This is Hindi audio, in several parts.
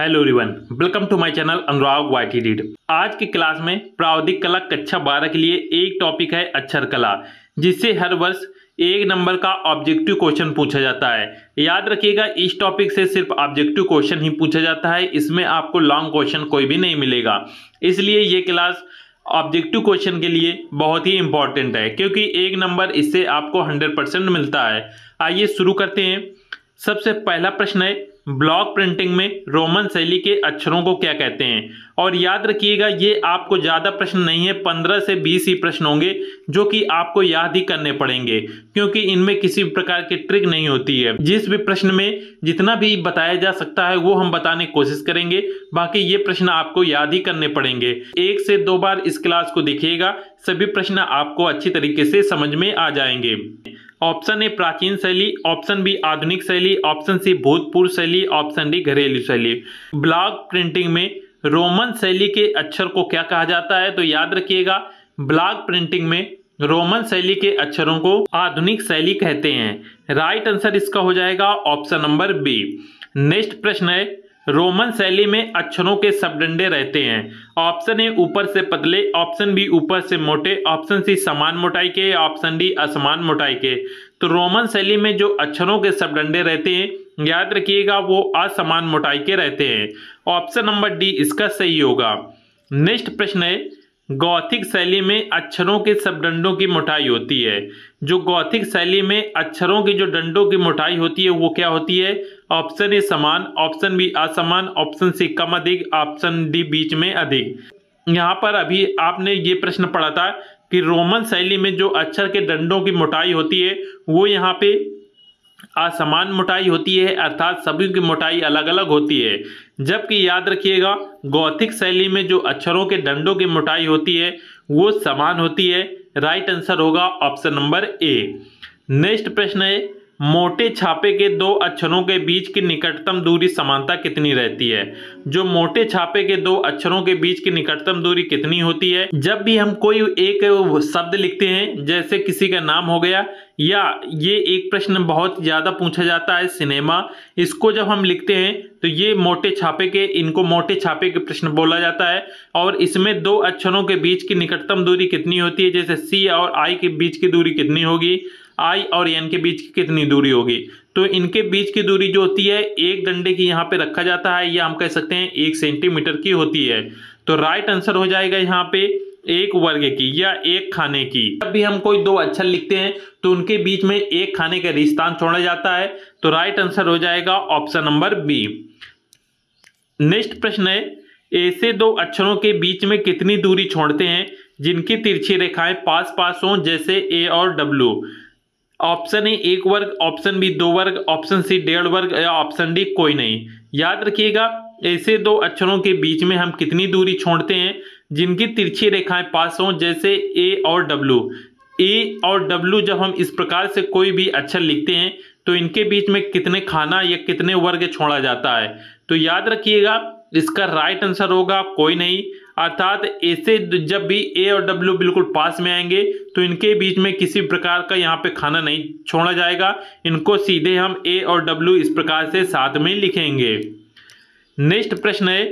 Hello everyone, welcome to my channel Anurag YT read. आज की क्लास में प्रावधिक कला कक्षा 12 के लिए एक टॉपिक है अक्षर कला, जिससे हर वर्ष 1 नंबर का ऑब्जेक्टिव क्वेश्चन पूछा जाता है। याद रखिएगा, इस टॉपिक से सिर्फ ऑब्जेक्टिव क्वेश्चन ही पूछा जाता है, इसमें आपको लॉन्ग क्वेश्चन कोई भी नहीं मिलेगा। इसलिए ये क्लास ऑब्जेक्टिव क्वेश्चन के लिए बहुत ही इंपॉर्टेंट है, क्योंकि 1 नंबर इससे आपको 100% मिलता है। आइए शुरू करते हैं। सबसे पहला प्रश्न है, ब्लॉक प्रिंटिंग में रोमन शैली के अक्षरों को क्या कहते हैं। और याद रखिएगा, ये आपको ज्यादा प्रश्न नहीं है, 15 से 20 ही प्रश्न होंगे जो कि आपको याद ही करने पड़ेंगे, क्योंकि इनमें किसी प्रकार की ट्रिक नहीं होती है। जिस भी प्रश्न में जितना भी बताया जा सकता है वो हम बताने की कोशिश करेंगे, बाकी ये प्रश्न आपको याद ही करने पड़ेंगे। 1 से 2 बार इस क्लास को देखिएगा, सभी प्रश्न आपको अच्छी तरीके से समझ में आ जाएंगे। ऑप्शन ए प्राचीन शैली, ऑप्शन बी आधुनिक शैली, ऑप्शन सी भूतपूर्व शैली, ऑप्शन डी घरेलू शैली। ब्लॉक प्रिंटिंग में रोमन शैली के अक्षर को क्या कहा जाता है, तो याद रखिएगा, ब्लॉक प्रिंटिंग में रोमन शैली के अक्षरों को आधुनिक शैली कहते हैं। राइट आंसर इसका हो जाएगा ऑप्शन नंबर बी। नेक्स्ट प्रश्न है, रोमन शैली में अक्षरों के शब्दंडे रहते हैं। ऑप्शन ए ऊपर से पतले, ऑप्शन बी ऊपर से मोटे, ऑप्शन सी समान मोटाई के, ऑप्शन डी असमान मोटाई के। तो रोमन शैली में जो अक्षरों के शब्दंडे रहते हैं, याद रखिएगा, वो असमान मोटाई के रहते हैं। ऑप्शन नंबर डी इसका सही होगा। नेक्स्ट प्रश्न है, गॉथिक शैली में अक्षरों के शब्दंडों की मोटाई होती है। जो गॉथिक शैली में अक्षरों की जो डंडों की मोटाई होती है वो क्या होती है। ऑप्शन ए समान, ऑप्शन बी असमान, ऑप्शन सी कम अधिक, ऑप्शन डी बीच में अधिक। यहाँ पर अभी आपने ये प्रश्न पढ़ा था कि रोमन शैली में जो अक्षर के डंडों की मोटाई होती है वो यहाँ पे असमान मोटाई होती है, अर्थात सभी की मोटाई अलग अलग होती है। जबकि याद रखिएगा, गॉथिक शैली में जो अक्षरों के डंडों की मोटाई होती है वो समान होती है। राइट आंसर होगा ऑप्शन नंबर ए। नेक्स्ट प्रश्न है, मोटे छापे के 2 अक्षरों के बीच की निकटतम दूरी समानता कितनी रहती है। जो मोटे छापे के 2 अक्षरों के बीच की निकटतम दूरी कितनी होती है। जब भी हम कोई एक शब्द लिखते हैं, जैसे किसी का नाम हो गया, या ये एक प्रश्न बहुत ज्यादा पूछा जाता है सिनेमा, इसको जब हम लिखते हैं तो ये मोटे छापे के, इनको मोटे छापे के प्रश्न बोला जाता है। और इसमें 2 अक्षरों के बीच की निकटतम दूरी कितनी होती है, जैसे सी और आई के बीच की दूरी कितनी होगी, आई और एन के बीच की कितनी दूरी होगी। तो इनके बीच की दूरी जो होती है, एक डंडे की यहाँ पे रखा जाता है, या हम कह सकते हैं 1 सेंटीमीटर की होती है। तो राइट आंसर हो जाएगा यहाँ पे 1 वर्ग की या 1 खाने की। जब भी हम कोई 2 अक्षर लिखते हैं तो उनके बीच में 1 खाने का रिश्तांक छोड़ा जाता है। तो राइट आंसर हो जाएगा ऑप्शन नंबर बी। नेक्स्ट प्रश्न है, ऐसे 2 अक्षरों के बीच में कितनी दूरी छोड़ते हैं जिनकी तिरछी रेखाएं पास पास हों, जैसे ए और डब्ल्यू। ऑप्शन ए 1 वर्ग, ऑप्शन बी 2 वर्ग, ऑप्शन सी 1.5 वर्ग, या ऑप्शन डी कोई नहीं। याद रखिएगा, ऐसे 2 अक्षरों के बीच में हम कितनी दूरी छोड़ते हैं जिनकी तिरछी रेखाएं पास हों, जैसे ए और डब्ल्यू। ए और डब्ल्यू जब हम इस प्रकार से कोई भी अक्षर लिखते हैं तो इनके बीच में कितने खाना या कितने वर्ग छोड़ा जाता है। तो याद रखिएगा, इसका राइट आंसर होगा कोई नहीं। अर्थात ऐसे जब भी ए और डब्ल्यू बिल्कुल पास में आएंगे तो इनके बीच में किसी प्रकार का यहाँ पे खाना नहीं छोड़ा जाएगा। इनको सीधे हम ए और डब्ल्यू इस प्रकार से साथ में लिखेंगे। नेक्स्ट प्रश्न है,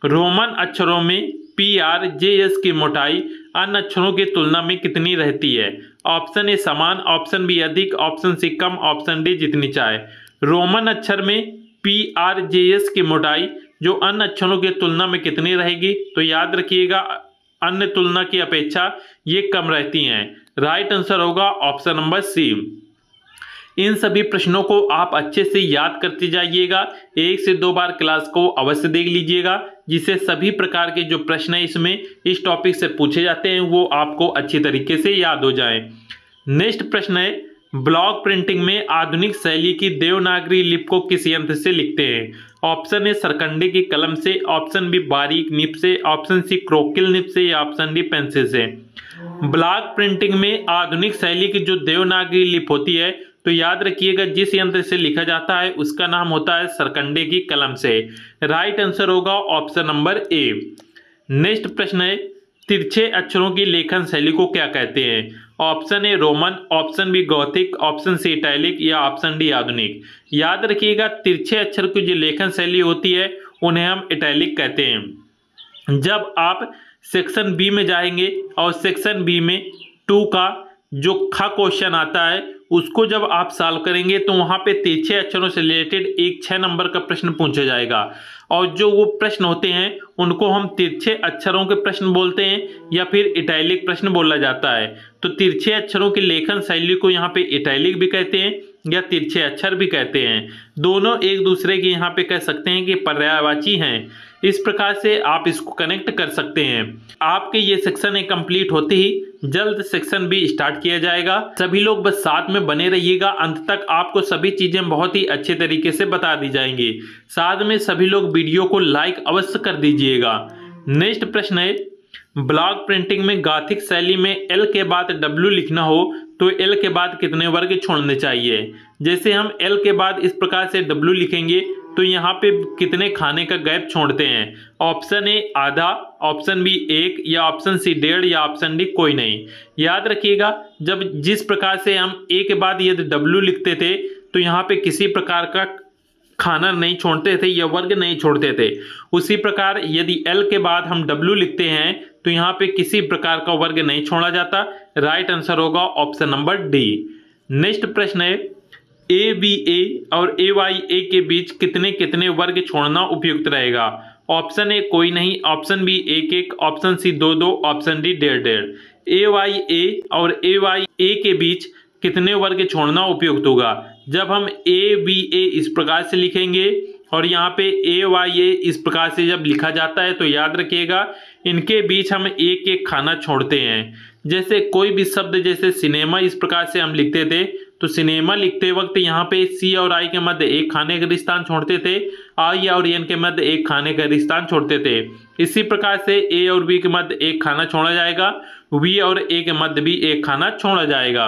रोमन अक्षरों में PRJS की मोटाई अन्य अक्षरों की तुलना में कितनी रहती है। ऑप्शन ए समान, ऑप्शन बी अधिक, ऑप्शन सी कम, ऑप्शन डी जितनी चाहे। रोमन अक्षर में PRJS की मोटाई जो अन्य अक्षरों की तुलना में कितनी रहेगी, तो याद रखिएगा, अन्य तुलना की अपेक्षा ये कम रहती हैं। राइट आंसर होगा ऑप्शन नंबर सी। इन सभी प्रश्नों को आप अच्छे से याद करते जाइएगा। 1 से 2 बार क्लास को अवश्य देख लीजिएगा, जिससे सभी प्रकार के जो प्रश्न है इसमें इस टॉपिक से पूछे जाते हैं वो आपको अच्छी तरीके से याद हो जाएं। नेक्स्ट प्रश्न है, ब्लॉक प्रिंटिंग में आधुनिक शैली की देवनागरी लिपि को किस यंत्र से लिखते हैं। ऑप्शन ए सरकंडे की कलम से, ऑप्शन बी बारीक निब से, ऑप्शन सी क्रोकिल निब से, या ऑप्शन डी पेंसिल से। ब्लॉक प्रिंटिंग में आधुनिक शैली की जो देवनागरी लिपि होती है, तो याद रखिएगा, जिस यंत्र से लिखा जाता है उसका नाम होता है सरकंडे की कलम से। राइट आंसर होगा ऑप्शन नंबर ए। नेक्स्ट प्रश्न है, तिरछे अक्षरों की लेखन शैली को क्या कहते हैं। Option A Roman, option B Gothic, option C italic, या ऑप्शन डी आधुनिक। याद रखिएगा, तिरछे अक्षर की जो लेखन शैली होती है उन्हें हम इटैलिक कहते हैं। जब आप सेक्शन बी में जाएंगे और सेक्शन बी में 2 का जो खा क्वेश्चन आता है उसको जब आप सॉल्व करेंगे तो वहाँ पे तिरछे अक्षरों से रिलेटेड एक 6 नंबर का प्रश्न पूछा जाएगा, और जो वो प्रश्न होते हैं उनको हम तिरछे अक्षरों के प्रश्न बोलते हैं या फिर इटैलिक प्रश्न बोला जाता है। तो तिरछे अक्षरों की लेखन शैली को यहाँ पे इटैलिक भी कहते हैं या तिरछे अक्षर भी कहते हैं। दोनों एक दूसरे के यहाँ पे कह सकते हैं कि पर्यायवाची हैं। इस प्रकार से आप इसको कनेक्ट कर सकते हैं। आपके ये सेक्शन ए कंप्लीट होते ही जल्द सेक्शन बी स्टार्ट किया जाएगा। सभी लोग बस साथ में बने रहिएगा, अंत तक आपको सभी चीजें बहुत ही अच्छे तरीके से बता दी जाएंगी। साथ में सभी लोग वीडियो को लाइक अवश्य कर दीजिएगा। नेक्स्ट प्रश्न है, ब्लॉक प्रिंटिंग में गॉथिक शैली में एल के बाद डब्ल्यू लिखना हो तो एल के बाद कितने वर्ग छोड़ने चाहिए। जैसे हम एल के बाद इस प्रकार से डब्ल्यू लिखेंगे तो यहाँ पे कितने खाने का गैप छोड़ते हैं। ऑप्शन ए आधा, ऑप्शन बी 1 या ऑप्शन सी 1.5 या ऑप्शन डी कोई नहीं। याद रखिएगा, जब जिस प्रकार से हम ए के बाद यदि डब्ल्यू लिखते थे तो यहाँ पे किसी प्रकार का खाना नहीं छोड़ते थे या वर्ग नहीं छोड़ते थे। उसी प्रकार यदि एल के बाद हम डब्ल्यू लिखते हैं तो यहाँ पे किसी प्रकार का वर्ग नहीं छोड़ा जाता। राइट आंसर होगा ऑप्शन नंबर डी। नेक्स्ट प्रश्न है, ए बी ए और ए वाई ए के बीच कितने कितने वर्ग छोड़ना उपयुक्त रहेगा। ऑप्शन ए कोई नहीं, option B 1-1, option C 2-2, option D 1.5। A Y A और ए वाई ए के बीच कितने वर्ग छोड़ना उपयुक्त होगा। जब हम ए बी ए इस प्रकार से लिखेंगे और यहाँ पे ए वाई ए इस प्रकार से जब लिखा जाता है तो याद रखिएगा इनके बीच हम एक एक खाना छोड़ते हैं। जैसे कोई भी शब्द जैसे सिनेमा इस प्रकार से हम लिखते थे तो सिनेमा लिखते वक्त यहाँ पे सी और आई के मध्य एक खाने का स्थान छोड़ते थे, आई और एन के मध्य एक खाने का स्थान छोड़ते थे। इसी प्रकार से ए और बी के मध्य एक खाना छोड़ा जाएगा, वी और ए के मध्य भी एक खाना छोड़ा जाएगा।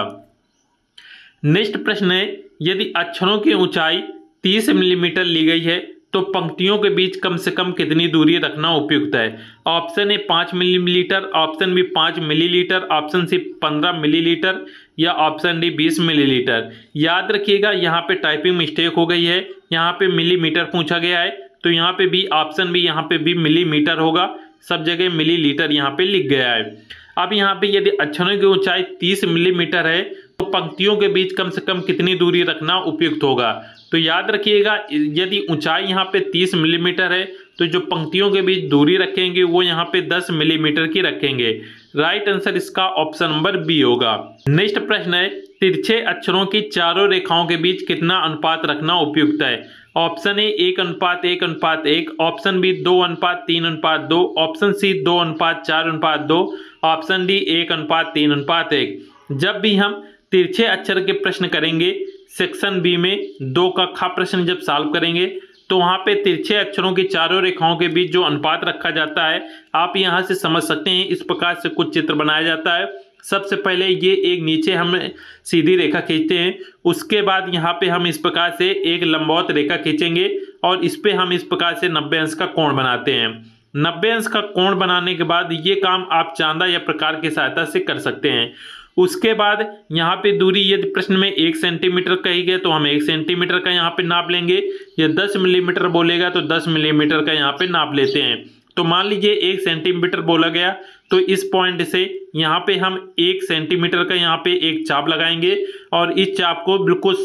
नेक्स्ट प्रश्न है, यदि अक्षरों की ऊंचाई 30 मिलीमीटर ली गई है तो पंक्तियों के बीच कम से कम कितनी दूरी रखना उपयुक्त है। Option A 5 millimetre, option B 5 millilitre, option C 15 millilitre या ऑप्शन डी 20 मिलीलीटर। याद रखिएगा यहाँ पे टाइपिंग मिस्टेक हो गई है, यहाँ पे मिलीमीटर पूछा गया है तो यहाँ पे भी ऑप्शन बी यहाँ पे भी मिलीमीटर होगा, सब जगह मिलीलीटर यहाँ पे लिख गया है। अब यहाँ पे यदि अक्षरों की ऊंचाई 30 मिलीमीटर है तो पंक्तियों के बीच कम से कम कितनी दूरी रखना उपयुक्त होगा। तो याद रखिएगा यदि ऊंचाई यहाँ पे 30 मिलीमीटर है तो जो पंक्तियों के बीच दूरी रखेंगे वो यहाँ पे 10 मिलीमीटर की रखेंगे। राइट आंसर इसका ऑप्शन नंबर बी होगा। नेक्स्ट प्रश्न है, तिरछे अक्षरों की चारों रेखाओं के बीच कितना अनुपात रखना उपयुक्त है। Option A 1:1:1, option B 2:3:2, option C 2:4:2, option D 1:3:1। जब भी हम तिरछे अक्षर के प्रश्न करेंगे सेक्शन बी में 2 का ख प्रश्न जब सॉल्व करेंगे तो वहाँ पे तिरछे अक्षरों की चारों रेखाओं के बीच जो अनुपात रखा जाता है आप यहाँ से समझ सकते हैं। इस प्रकार से कुछ चित्र बनाया जाता है। सबसे पहले ये एक नीचे हम सीधी रेखा खींचते हैं, उसके बाद यहाँ पे हम इस प्रकार से एक लंबवत रेखा खींचेंगे और इस पे हम इस प्रकार से 90 अंश का कोण बनाते हैं। 90 अंश का कोण बनाने के बाद ये काम आप चांदा या प्रकार की सहायता से कर सकते हैं। उसके बाद यहाँ पे दूरी यदि प्रश्न में 1 सेंटीमीटर कही गई तो हम 1 सेंटीमीटर का यहाँ पे नाप लेंगे। या 10 मिलीमीटर बोलेगा तो 10 मिलीमीटर का यहाँ पे नाप लेते हैं। तो मान लीजिए 1 सेंटीमीटर बोला गया तो इस पॉइंट से यहाँ पे हम 1 सेंटीमीटर का यहाँ पे एक चाप लगाएंगे और इस चाप को बिल्कुल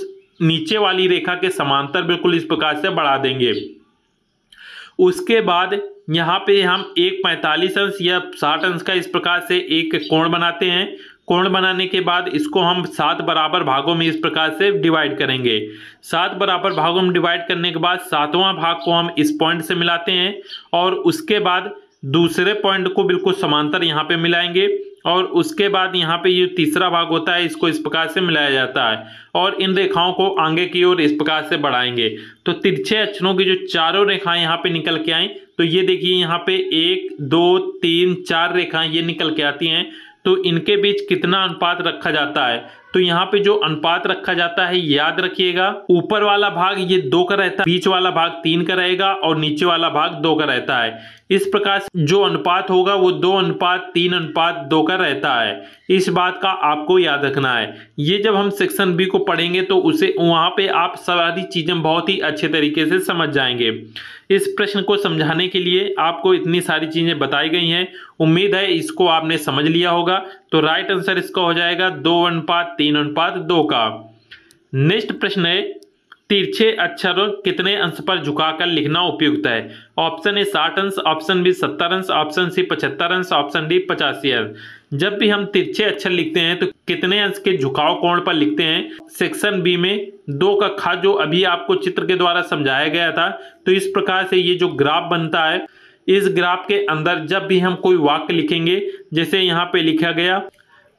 नीचे वाली रेखा के समांतर बिल्कुल इस प्रकार से बढ़ा देंगे। उसके बाद यहाँ पे हम एक 45 अंश या 60 अंश का इस प्रकार से एक कोण बनाते हैं। कोण बनाने के बाद इसको हम 7 बराबर भागों में इस प्रकार से डिवाइड करेंगे। 7 बराबर भागों में डिवाइड करने के बाद 7वां भाग को हम इस पॉइंट से मिलाते हैं और उसके बाद दूसरे पॉइंट को बिल्कुल समांतर यहाँ पे मिलाएंगे और उसके बाद यहाँ पे ये तीसरा भाग होता है इसको इस प्रकार से मिलाया जाता है और इन रेखाओं को आगे की ओर इस प्रकार से बढ़ाएंगे। तो तिरछे अक्षरों की जो चारों रेखाएं यहाँ पे निकल के आई तो ये देखिए यहाँ पे 1 2 3 4 रेखाएं ये निकल के आती हैं। तो इनके बीच कितना अनुपात रखा जाता है तो यहाँ पे जो अनुपात रखा जाता है याद रखिएगा, ऊपर वाला भाग ये 2 का रहता है, बीच वाला भाग 3 का रहेगा और नीचे वाला भाग 2 का रहता है। इस प्रकार से जो अनुपात होगा वो 2:3:2 का रहता है। इस बात का आपको याद रखना है। ये जब हम सेक्शन बी को पढ़ेंगे तो उसे वहां पे आप सारी चीजें बहुत ही अच्छे तरीके से समझ जाएंगे। इस प्रश्न को समझाने के लिए आपको इतनी सारी चीजें बताई गई हैं। उम्मीद है इसको आपने समझ लिया होगा। तो राइट आंसर इसका हो जाएगा 2:3:2 का। नेक्स्ट प्रश्न है, तिरछे अक्षर कितने अंश पर झुकाकर लिखना उपयुक्त है? ऑप्शन ए 60 अंश, ऑप्शन बी 70 अंश, ऑप्शन सी 75 अंश, ऑप्शन डी 85 अंश। जब भी हम तिरछे अक्षर लिखते हैं तो कितने अंश के झुकाव कोण पर लिखते हैं? सेक्शन बी में 2 का खा जो अभी आपको चित्र के द्वारा समझाया गया था। तो इस प्रकार से ये जो ग्राफ बनता है, इस ग्राफ के अंदर जब भी हम कोई वाक्य लिखेंगे, जैसे यहाँ पे लिखा गया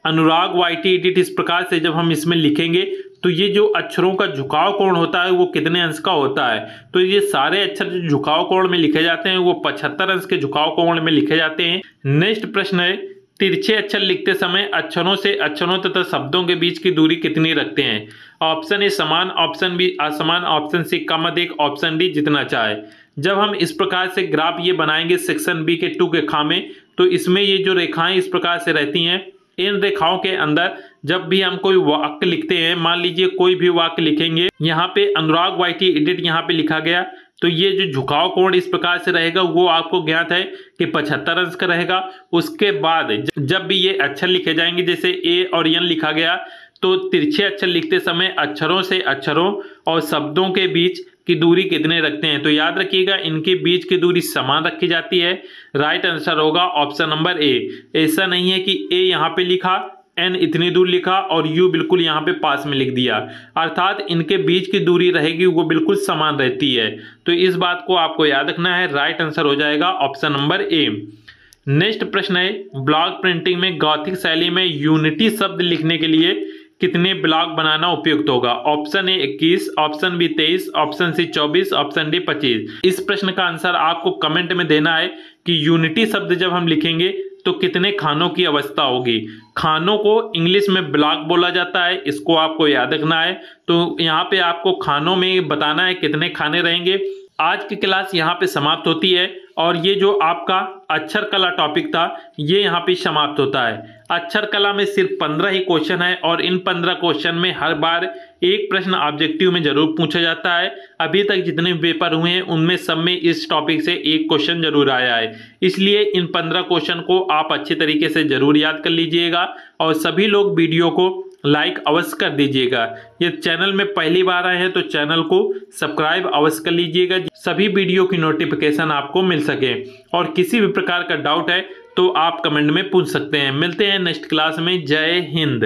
अनुराग वाईटी एडिट, इस प्रकार से जब हम इसमें लिखेंगे तो ये जो अक्षरों का झुकाव कोण होता है वो कितने अंश का होता है? तो ये सारे अक्षर जो झुकाव कोण में लिखे जाते हैं वो 75 अंश के झुकाव कोण में लिखे जाते हैं। नेक्स्ट प्रश्न है, तिरछे अक्षर लिखते समय अक्षरों से अक्षरों तथा शब्दों के बीच की दूरी कितनी रखते हैं? ऑप्शन ए समान, ऑप्शन बी असमान, ऑप्शन सी कम अधिक, ऑप्शन डी जितना चाहे। जब हम इस प्रकार से ग्राफ ये बनाएंगे सेक्शन बी के 2 के खा में, तो इसमें ये जो रेखाएं इस प्रकार से रहती हैं, इन रेखाओं के अंदर जब भी हम कोई वाक्य लिखते हैं, मान लीजिए कोई भी वाक्य लिखेंगे, यहाँ पे अनुराग वाईटी एडिट यहाँ पे लिखा गया, तो ये जो झुकाव कोण इस प्रकार से रहेगा वो आपको ज्ञात है कि 75 अंश का रहेगा। उसके बाद जब भी ये अक्षर लिखे जाएंगे, जैसे ए और एन लिखा गया, तो तिरछे अक्षर लिखते समय अक्षरों से अक्षरों और शब्दों के बीच की दूरी कितने रखते हैं? तो याद रखिएगा इनके बीच की दूरी समान रखी जाती है। राइट आंसर होगा ऑप्शन नंबर ए। ऐसा नहीं है कि ए यहाँ पे लिखा, एन इतनी दूर लिखा और यू बिल्कुल यहाँ पे पास में लिख दिया, अर्थात इनके बीच की दूरी रहेगी वो बिल्कुल समान रहती है। तो इस बात को आपको याद रखना है। राइट आंसर हो जाएगा ऑप्शन नंबर ए। नेक्स्ट प्रश्न है, ब्लॉक प्रिंटिंग में गॉथिक शैली में यूनिटी शब्द लिखने के लिए कितने ब्लॉक बनाना उपयुक्त होगा? Option A 21, option B 23, option C 24, option D 25। इस प्रश्न का आंसर आपको कमेंट में देना है कि यूनिटी शब्द जब हम लिखेंगे तो कितने खानों की अवस्था होगी। खानों को इंग्लिश में ब्लॉक बोला जाता है, इसको आपको याद रखना है। तो यहाँ पे आपको खानों में बताना है कितने खाने रहेंगे। आज की क्लास यहाँ पे समाप्त होती है और ये जो आपका अक्षर कला टॉपिक था ये यहाँ पे समाप्त होता है। अक्षर कला में सिर्फ 15 ही क्वेश्चन है और इन 15 क्वेश्चन में हर बार एक प्रश्न ऑब्जेक्टिव में जरूर पूछा जाता है। अभी तक जितने पेपर हुए हैं उनमें सब में इस टॉपिक से एक क्वेश्चन जरूर आया है, इसलिए इन 15 क्वेश्चन को आप अच्छे तरीके से जरूर याद कर लीजिएगा और सभी लोग वीडियो को लाइक अवश्य कर दीजिएगा। ये चैनल में पहली बार आए हैं तो चैनल को सब्सक्राइब अवश्य कर लीजिएगा, सभी वीडियो की नोटिफिकेशन आपको मिल सके। और किसी भी प्रकार का डाउट है तो आप कमेंट में पूछ सकते हैं। मिलते हैं नेक्स्ट क्लास में। जय हिंद।